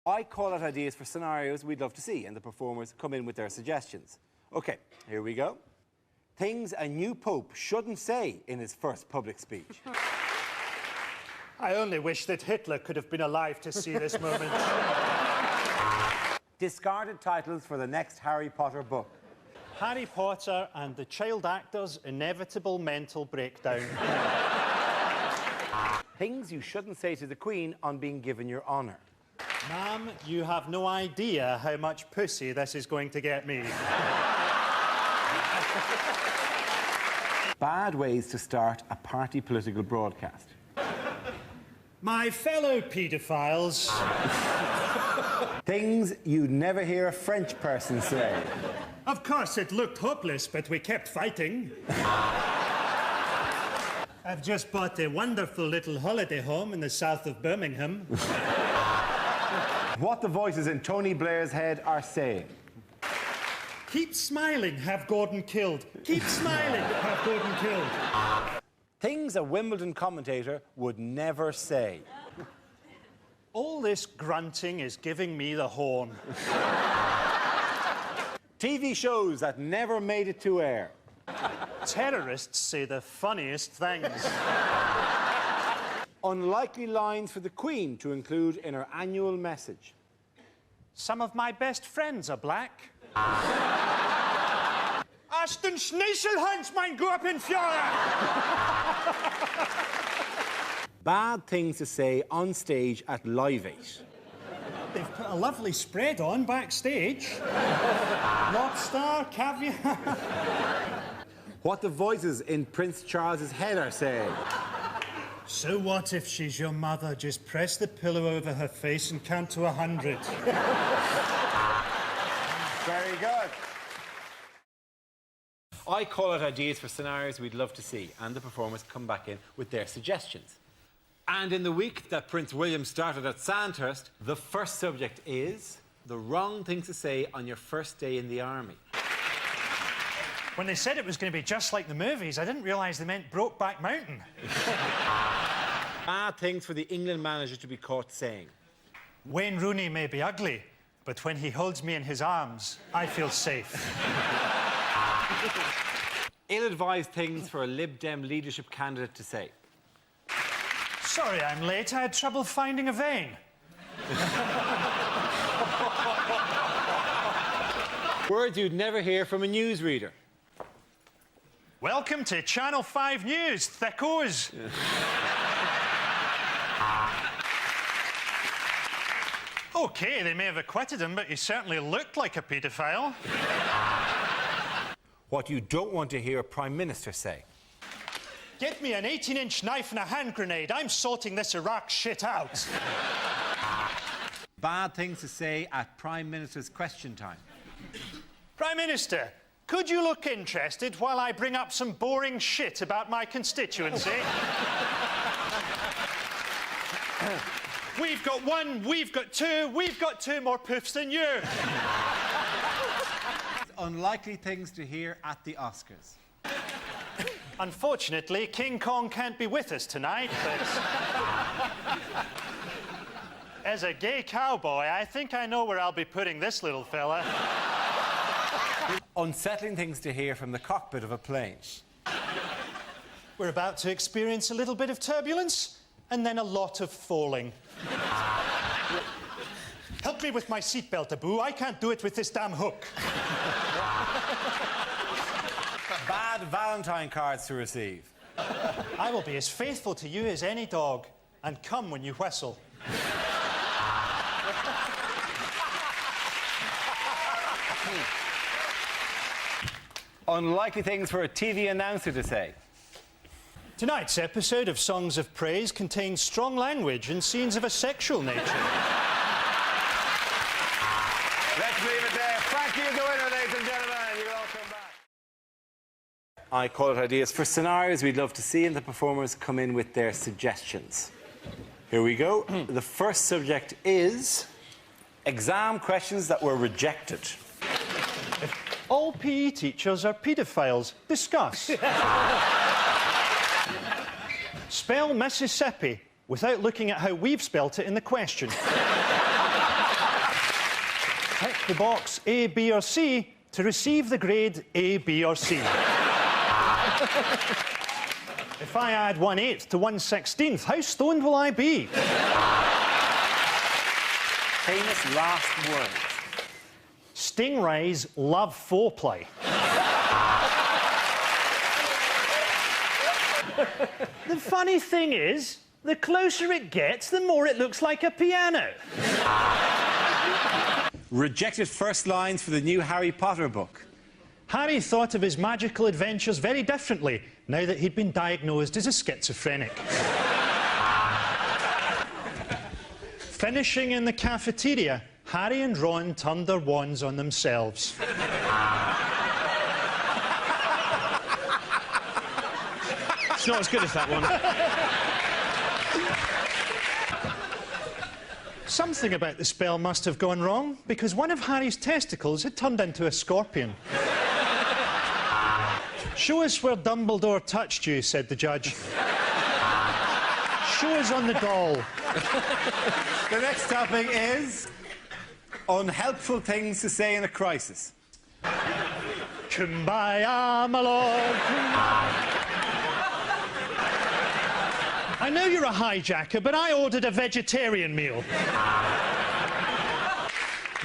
I call out ideas for scenarios we'd love to see, and the performers come in with their suggestions. OK, here we go. Things a new pope shouldn't say in his first public speech. I only wish that Hitler could have been alive to see this moment. Discarded titles for the next Harry Potter book. Harry Potter and the child actor's inevitable mental breakdown. Things you shouldn't say to the Queen on being given your honour. Ma'am, you have no idea how much pussy this is going to get me. Bad ways to start a party political broadcast. My fellow paedophiles. Things you'd never hear a French person say. Of course, it looked hopeless, but we kept fighting. I've just bought a wonderful little holiday home in the south of Birmingham. What the voices in Tony Blair's head are saying. Keep smiling, have Gordon killed. Keep smiling, have Gordon killed. Things a Wimbledon commentator would never say. All this grunting is giving me the horn. TV shows that never made it to air. Terrorists say the funniest things. Unlikely lines for the Queen to include in her annual message. Some of my best friends are black. Ashton Schneichelhans, mein Gurkenführer! Bad things to say on stage at Live 8. They've put a lovely spread on backstage. Lobster, caviar. What the voices in Prince Charles's head are saying. So what if she's your mother? Just press the pillow over her face and count to 100. Very good. I call out ideas for scenarios we'd love to see, and the performers come back in with their suggestions. And in the week that Prince William started at Sandhurst, the first subject is the wrong things to say on your first day in the army. When they said it was going to be just like the movies, I didn't realise they meant Brokeback Mountain. Bad things for the England manager to be caught saying. Wayne Rooney may be ugly, but when he holds me in his arms, I feel safe. Ill-advised things for a Lib Dem leadership candidate to say. Sorry I'm late. I had trouble finding a vein. Words you'd never hear from a newsreader. Welcome to Channel 5 News, thickos. OK, they may have acquitted him, but he certainly looked like a paedophile. What you don't want to hear a Prime Minister say. Get me an 18-inch knife and a hand grenade. I'm sorting this Iraq shit out. Bad things to say at Prime Minister's question time. Prime Minister, could you look interested while I bring up some boring shit about my constituency? We've got one, we've got two more poofs than you. Unlikely things to hear at the Oscars. Unfortunately, King Kong can't be with us tonight, but... As a gay cowboy, I think I know where I'll be putting this little fella. Unsettling things to hear from the cockpit of a plane. We're about to experience a little bit of turbulence, and then a lot of falling. Help me with my seatbelt, Abu. I can't do it with this damn hook. Bad Valentine cards to receive. I will be as faithful to you as any dog, and come when you whistle. Unlikely things for a TV announcer to say. Tonight's episode of Songs of Praise contains strong language and scenes of a sexual nature. Let's leave it there. Frankie is the winner, ladies and gentlemen. You can all come back. I call it ideas for scenarios we'd love to see, and the performers come in with their suggestions. Here we go. The first subject is exam questions that were rejected. All PE teachers are paedophiles. Discuss. Spell Mississippi without looking at how we've spelt it in the question. the box A, B, or C to receive the grade A, B, or C. If I add 1/8 to 1/16, how stoned will I be? Famous last words. Stingrays love foreplay. The funny thing is, the closer it gets, the more it looks like a piano. Rejected first lines for the new Harry Potter book. Harry thought of his magical adventures very differently now that he'd been diagnosed as a schizophrenic. Finishing in the cafeteria, Harry and Ron turned their wands on themselves. It's not as good as that one. Something about the spell must have gone wrong, because one of Harry's testicles had turned into a scorpion. Show us where Dumbledore touched you, said the judge. Show us on the doll. The next topic is unhelpful things to say in a crisis. Kumbaya, my lord. I know you're a hijacker, but I ordered a vegetarian meal.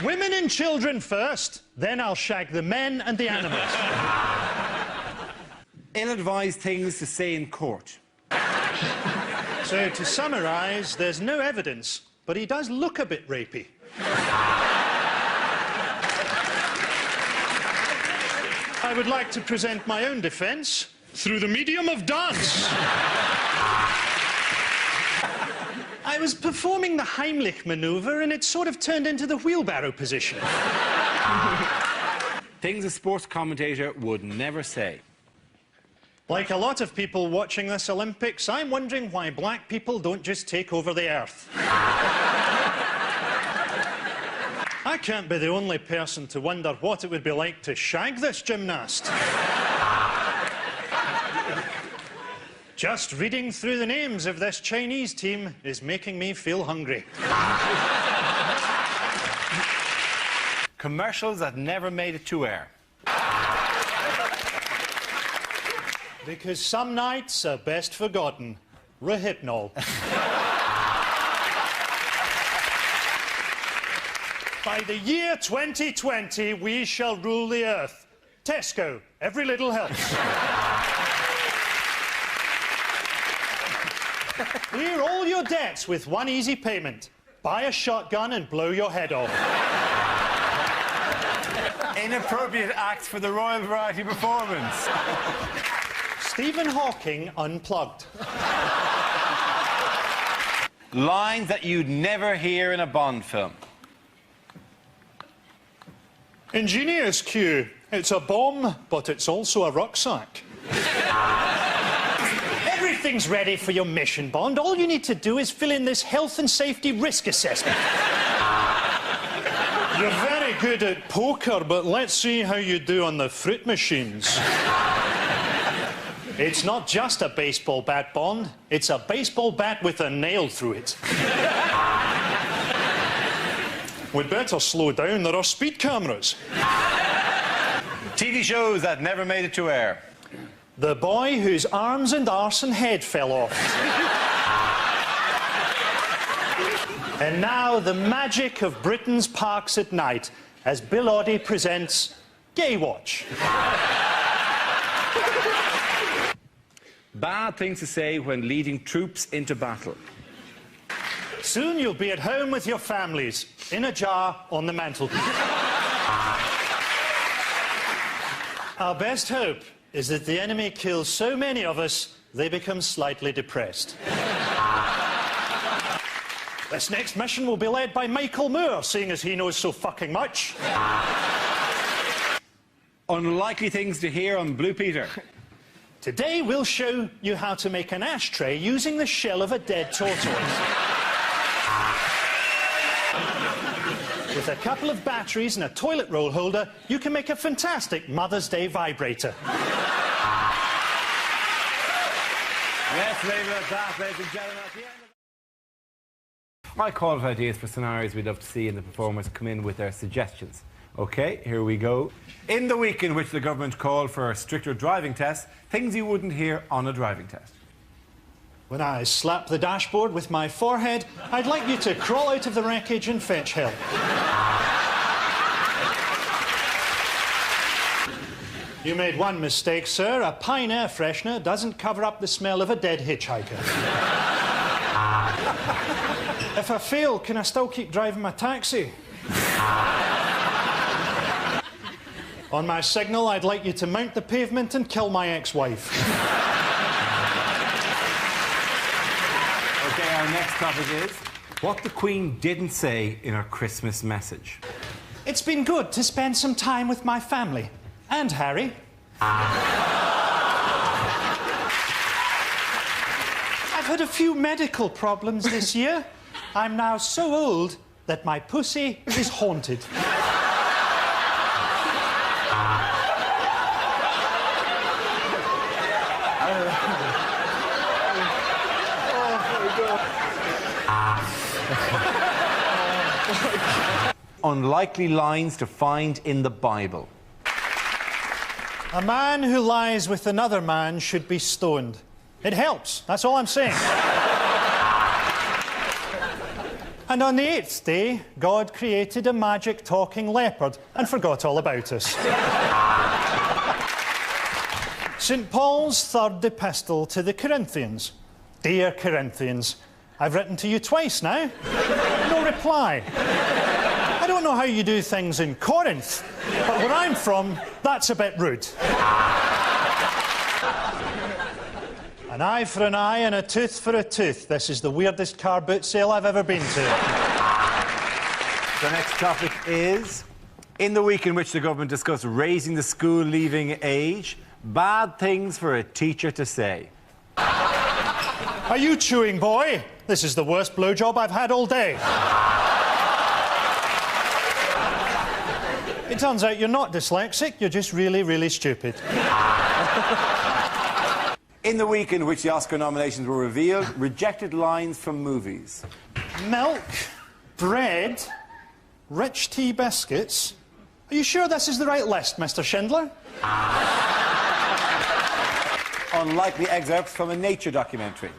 Women and children first, then I'll shag the men and the animals. Ill-advised things to say in court. So, to summarise, there's no evidence, but he does look a bit rapey. I would like to present my own defence through the medium of dance. I was performing the Heimlich manoeuvre and it sort of turned into the wheelbarrow position. Things a sports commentator would never say. Like a lot of people watching this Olympics, I'm wondering why black people don't just take over the earth. I can't be the only person to wonder what it would be like to shag this gymnast. Just reading through the names of this Chinese team is making me feel hungry. Commercials that never made it to air. Because some nights are best forgotten. Rohypnol. By the year 2020, we shall rule the earth. Tesco, every little helps. Clear all your debts with one easy payment. Buy a shotgun and blow your head off. Inappropriate acts for the Royal Variety Performance. Stephen Hawking unplugged. Lines that you'd never hear in a Bond film. Engineer's cue. It's a bomb, but it's also a rucksack. Everything's ready for your mission, Bond. All you need to do is fill in this health and safety risk assessment. You're very good at poker, but let's see how you do on the fruit machines. It's not just a baseball bat, Bond. It's a baseball bat with a nail through it. We'd better slow down. There are speed cameras. TV shows that never made it to air. The boy whose arms and arse and head fell off. And now the magic of Britain's parks at night as Bill Oddie presents Gay Watch. Bad things to say when leading troops into battle. Soon you'll be at home with your families, in a jar on the mantelpiece. Our best hope is that the enemy kills so many of us, they become slightly depressed. This next mission will be led by Michael Moore, seeing as he knows so fucking much. Unlikely things to hear on Blue Peter. Today we'll show you how to make an ashtray using the shell of a dead tortoise. With a couple of batteries and a toilet roll holder, you can make a fantastic Mother's Day vibrator. Let's leave it at that, ladies and gentlemen. At the end of... I call it ideas for scenarios we'd love to see, and the performers come in with their suggestions. OK, here we go. In the week in which the government called for stricter driving tests, things you wouldn't hear on a driving test. When I slap the dashboard with my forehead, I'd like you to crawl out of the wreckage and fetch help. You made one mistake, sir. A Pine air freshener doesn't cover up the smell of a dead hitchhiker. If I fail, can I still keep driving my taxi? On my signal, I'd like you to mount the pavement and kill my ex-wife. OK, our next topic is what the Queen didn't say in her Christmas message. It's been good to spend some time with my family. And Harry. I've had a few medical problems this year. I'm now so old that my pussy is haunted. Unlikely lines to find in the Bible. A man who lies with another man should be stoned. It helps, that's all I'm saying. And on the 8th day, God created a magic talking leopard and forgot all about us. St. Paul's 3rd epistle to the Corinthians. Dear Corinthians, I've written to you twice now. No reply. I don't know how you do things in Corinth, but where I'm from, that's a bit rude. An eye for an eye and a tooth for a tooth. This is the weirdest car boot sale I've ever been to. The next topic is, in the week in which the government discussed raising the school leaving age, bad things for a teacher to say. Are you chewing, boy? This is the worst blowjob I've had all day. It turns out you're not dyslexic, you're just really, really stupid. In the week in which the Oscar nominations were revealed, rejected lines from movies. Milk, bread, rich tea biscuits. Are you sure this is the right list, Mr. Schindler? Unlikely excerpts from a nature documentary.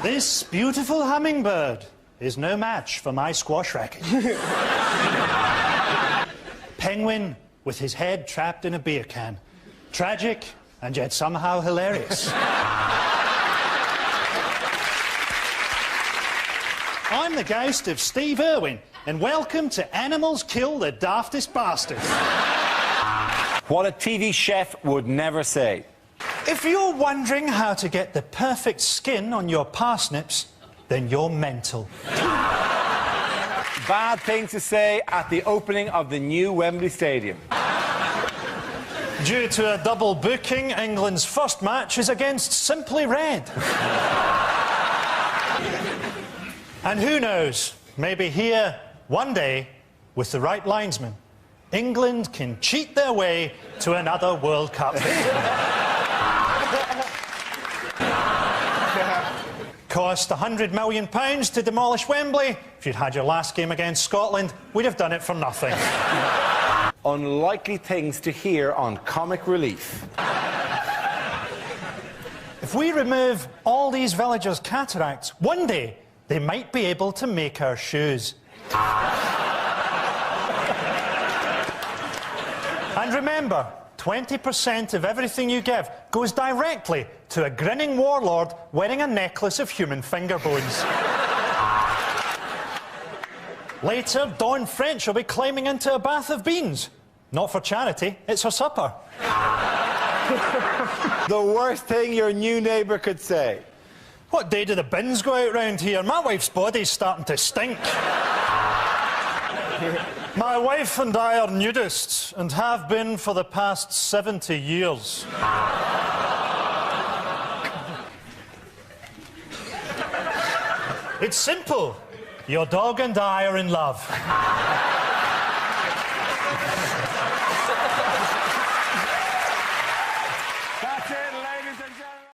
This beautiful hummingbird is no match for my squash racket. Penguin with his head trapped in a beer can. Tragic and yet somehow hilarious. I'm the ghost of Steve Irwin, and welcome to Animals Kill the Daftest Bastards. What a TV chef would never say. If you're wondering how to get the perfect skin on your parsnips, then you're mental. Bad things to say at the opening of the new Wembley Stadium. Due to a double booking, England's first match is against Simply Red. And who knows, maybe here, one day, with the right linesman, England can cheat their way to another World Cup. Cost £100 million to demolish Wembley. If you'd had your last game against Scotland, we'd have done it for nothing. Unlikely things to hear on Comic Relief. If we remove all these villagers' cataracts, one day they might be able to make our shoes. And remember, 20% of everything you give goes directly to a grinning warlord wearing a necklace of human finger bones. Later, Dawn French will be climbing into a bath of beans. Not for charity, it's her supper. The worst thing your new neighbour could say. What day do the bins go out round here? My wife's body's starting to stink. My wife and I are nudists and have been for the past 70 years. It's simple. Your dog and I are in love.